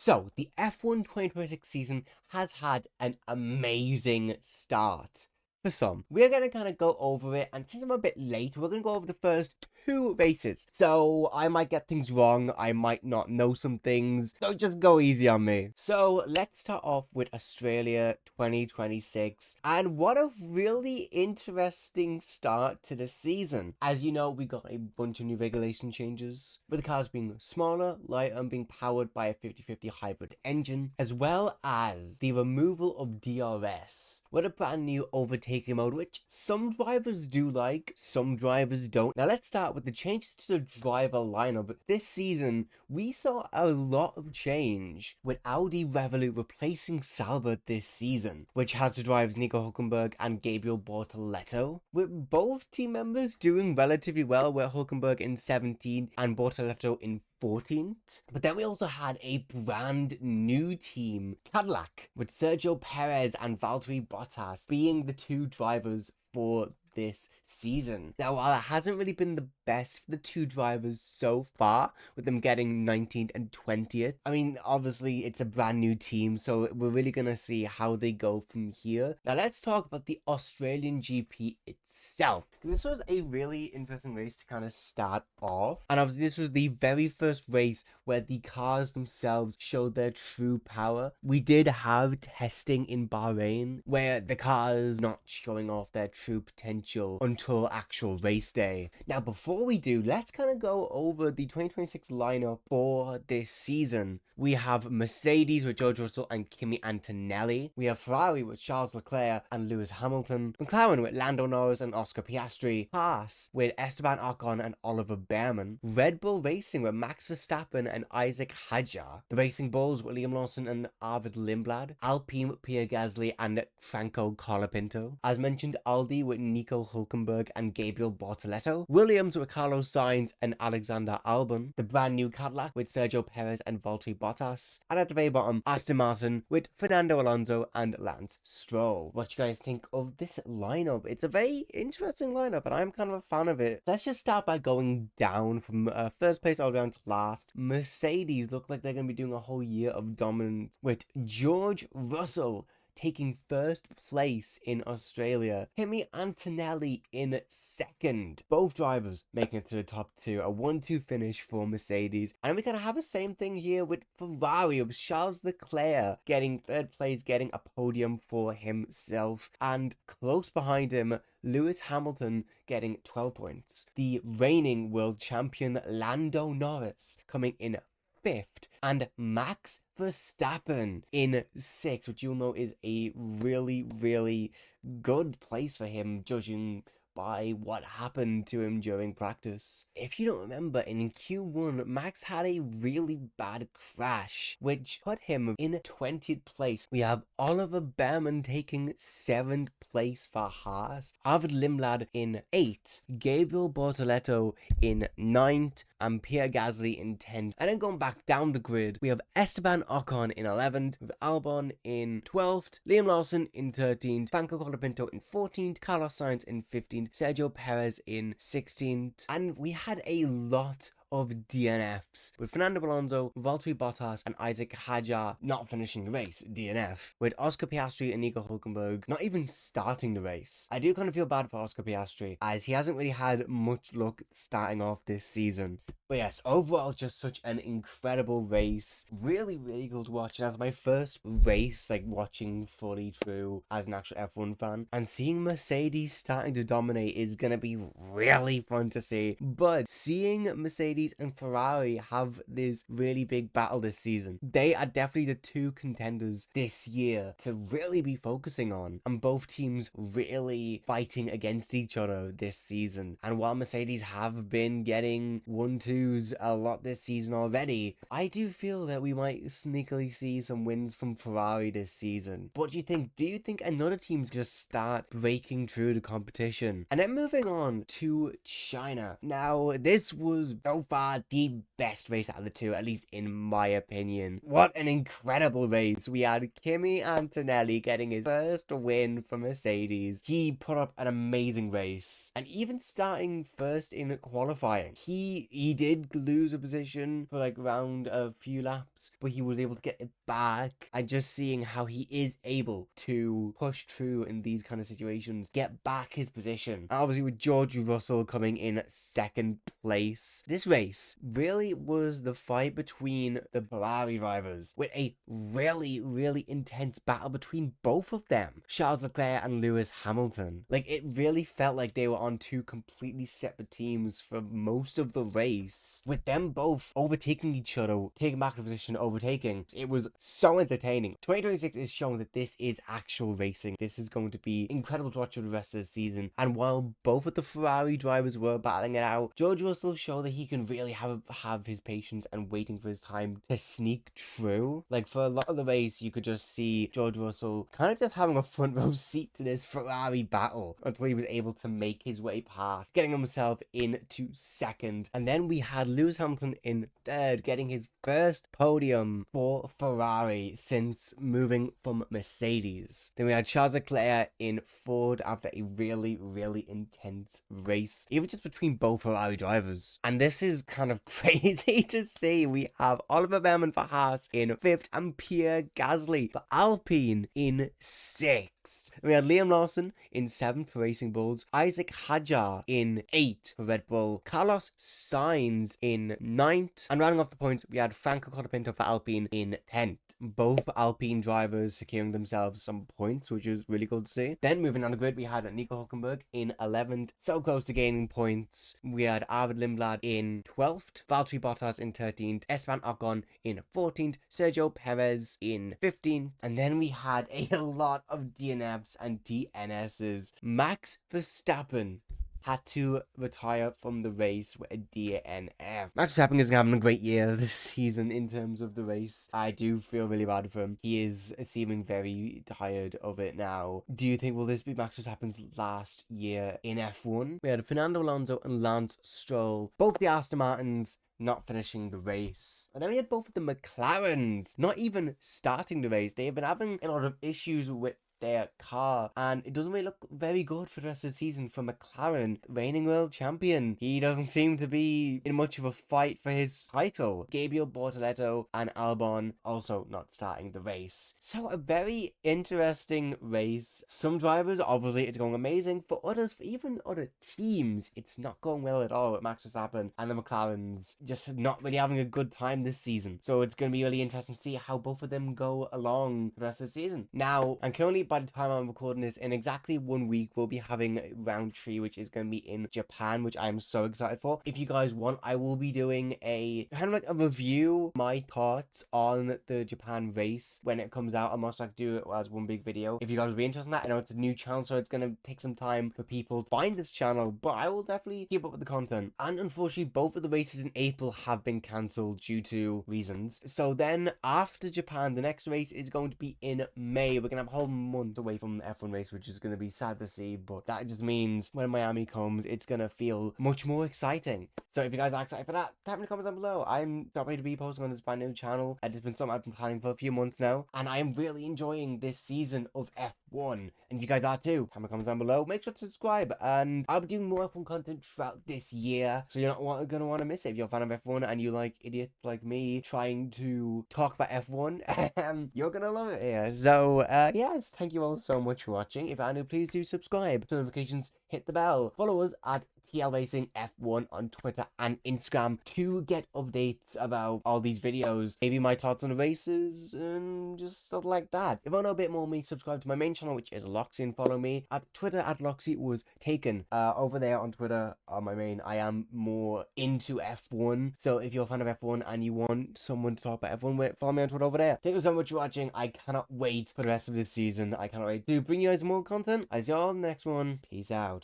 So, the F1 2026 season has had an amazing start. For some, we're going to kind of go over it, and since I'm a bit late, we're going to go over the first two races. So, I might get things wrong, I might not know some things, so just go easy on me. So, let's start off with Australia 2026, and what a really interesting start to the season. As you know, we got a bunch of new regulation changes, with the cars being smaller, lighter, and being powered by a 50/50 hybrid engine, as well as the removal of DRS, with a brand new overtaking mode, which some drivers do like, some drivers don't. Now let's start with the changes to the driver lineup. This season, we saw a lot of change, with Audi Revolut replacing Sauber this season, which has the drivers Nico Hülkenberg and Gabriel Bortoleto, with both team members doing relatively well, with Hülkenberg in 17th and Bortoleto in 14th. But then we also had a brand new team, Cadillac, with Sergio Perez and Valtteri Bottas being the two drivers for this season. Now, while it hasn't really been the best for the two drivers so far, with them getting 19th and 20th, I mean, obviously it's a brand new team, so we're really gonna see how they go from here. Now let's talk about the Australian GP itself. This was a really interesting race to kind of start off, and obviously this was the very first race where the cars themselves showed their true power. We did have testing in Bahrain where the cars not showing off their true potential until actual race day. Now, before we do, let's kind of go over the 2026 lineup for this season. We have Mercedes with George Russell and Kimi Antonelli. We have Ferrari with Charles Leclerc and Lewis Hamilton. McLaren with Lando Norris and Oscar Piastri. Haas with Esteban Ocon and Oliver Behrman. Red Bull Racing with Max Verstappen and Isaac Hadjar. The Racing Bulls with Liam Lawson and Arvid Lindblad. Alpine with Pierre Gasly and Franco Colapinto. As mentioned, Aldi with Nico Hülkenberg and Gabriel Bortoleto. Williams with Carlos Sainz and Alexander Albon. The brand new Cadillac with Sergio Perez and Valtteri Bottas. And at the very bottom, Aston Martin with Fernando Alonso and Lance Stroll. What you guys think of this lineup? It's a very interesting lineup, and I'm kind of a fan of it. Let's just start by going down from first place all the way down to last. Mercedes look like they're going to be doing a whole year of dominance, with George Russell taking first place in Australia. Kimi Antonelli in second. Both drivers making it to the top two. A 1-2 finish for Mercedes. And we kind of have the same thing here with Ferrari of Charles Leclerc getting third place, getting a podium for himself. And close behind him, Lewis Hamilton getting 12 points. The reigning world champion Lando Norris coming in 5th, and Max Verstappen in 6th, which you'll know is a really, really good place for him, judging by what happened to him during practice. If you don't remember, in Q1, Max had a really bad crash, which put him in 20th place. We have Oliver Behrman taking 7th place for Haas, Arvid Lindblad in 8th, Gabriel Bortoleto in 9th, and Pierre Gasly in 10th. And then going back down the grid, we have Esteban Ocon in 11th, with Albon in 12th, Liam Lawson in 13th, Franco Colapinto in 14th, Carlos Sainz in 15th, Sergio Perez in 16th, and we had a lot of DNFs, with Fernando Alonso, Valtteri Bottas, and Isaac Hadjar not finishing the race, DNF, with Oscar Piastri and Nico Hülkenberg not even starting the race. I do kind of feel bad for Oscar Piastri, as he hasn't really had much luck starting off this season. But yes, overall, just such an incredible race. Really, really good to watch. And as my first race, like watching fully through as an actual F1 fan, and seeing Mercedes starting to dominate is gonna be really fun to see. But seeing Mercedes and Ferrari have this really big battle this season, they are definitely the two contenders this year to really be focusing on. And both teams really fighting against each other this season. And while Mercedes have been getting 1-2 a lot this season already, I do feel that we might sneakily see some wins from Ferrari this season. What do you think? Do you think another team's just start breaking through the competition? And then moving on to China. Now, this was so far the best race out of the two, at least in my opinion. What an incredible race. We had Kimi Antonelli getting his first win for Mercedes. He put up an amazing race, and even starting first in qualifying, he did lose a position for like around a few laps, but he was able to get it back. And just seeing how he is able to push through in these kind of situations, get back his position. And obviously with George Russell coming in second place, this race really was the fight between the Ferrari drivers, with a really intense battle between both of them, Charles Leclerc and Lewis Hamilton. Like, it really felt like they were on two completely separate teams for most of the race, with them both overtaking each other, taking back the position, overtaking. It was so entertaining. 2026 is showing that this is actual racing. This is going to be incredible to watch for the rest of the season. And while both of the Ferrari drivers were battling it out, George Russell showed that he can really have his patience and waiting for his time to sneak through. Like, for a lot of the race, you could just see George Russell kind of just having a front row seat to this Ferrari battle until he was able to make his way past, getting himself into second. And then we had Lewis Hamilton in third, getting his first podium for Ferrari since moving from Mercedes. Then we had Charles Leclerc in fourth after a really intense race, even just between both Ferrari drivers. And this is kind of crazy to see. We have Oliver Behrman for Haas in fifth and Pierre Gasly for Alpine in sixth. We had Liam Lawson in seventh for Racing Bulls, Isaac Hadjar in eighth for Red Bull, Carlos Sainz in ninth, and rounding off the points, we had Franco Colapinto for Alpine in 10th. Both Alpine drivers securing themselves some points, which is really good to see. Then moving on the grid, we had Nico Hülkenberg in 11th, so close to gaining points. We had Arvid Lindblad in 12th, Valtteri Bottas in 13th, Esteban Ocon in 14th, Sergio Perez in 15th, and then we had a lot of DNFs and DNSs. Max Verstappen had to retire from the race with a DNF. Max Verstappen is having a great year this season in terms of the race. I do feel really bad for him. He is seeming very tired of it now. Do you think will this be Max Verstappen's last year in F1? We had Fernando Alonso and Lance Stroll, both the Aston Martins, not finishing the race. And then we had both of the McLarens not even starting the race. They have been having a lot of issues with their car, and it doesn't really look very good for the rest of the season for McLaren, reigning world champion. He doesn't seem to be in much of a fight for his title. Gabriel Bortoleto and Albon also not starting the race. So a very interesting race. Some drivers, obviously, it's going amazing. For others, for even other teams, it's not going well at all with Max Verstappen and the McLarens just not really having a good time this season. So it's going to be really interesting to see how both of them go along the rest of the season. Now, I'm currently, by the time I'm recording this, in exactly 1 week, we'll be having round 3, which is going to be in Japan, which I'm so excited for. If you guys want, I will be doing a kind of like a review, my thoughts on the Japan race when it comes out. I'm also going to do it as one big video. If you guys will be interested in that, I know it's a new channel, so it's going to take some time for people to find this channel, but I will definitely keep up with the content. And unfortunately, both of the races in April have been cancelled due to reasons. So then after Japan, the next race is going to be in May. We're going to have a whole month away from the F1 race, which is going to be sad to see, but that just means when Miami comes, it's going to feel much more exciting. So if you guys are excited for that, type in the comments down below. I'm happy to be posting on this brand new channel. It's been something I've been planning for a few months now, and I am really enjoying this season of F1, and you guys are too. Type in the comments down below. Make sure to subscribe, and I'll be doing more F1 content throughout this year, so you're not going to want to miss it. If you're a fan of F1 and you like idiots like me trying to talk about F1, you're going to love it here. So yes, thank you all so much for watching. If you're new, please do subscribe, turn notifications, hit the bell, follow us at TL Racing F1 on Twitter and Instagram to get updates about all these videos, maybe my thoughts on the races and just stuff like that. If you want to know a bit more of me, subscribe to my main channel, which is Loxy, and follow me at Twitter at Loxy was taken. Over there on Twitter, on my main, I am more into F1, so if you're a fan of F1 and you want someone to talk about F1 follow me on Twitter over there. Thank you so much for watching. I cannot wait for the rest of this season. I cannot wait to bring you guys more content. I'll see you all in the next one. Peace out.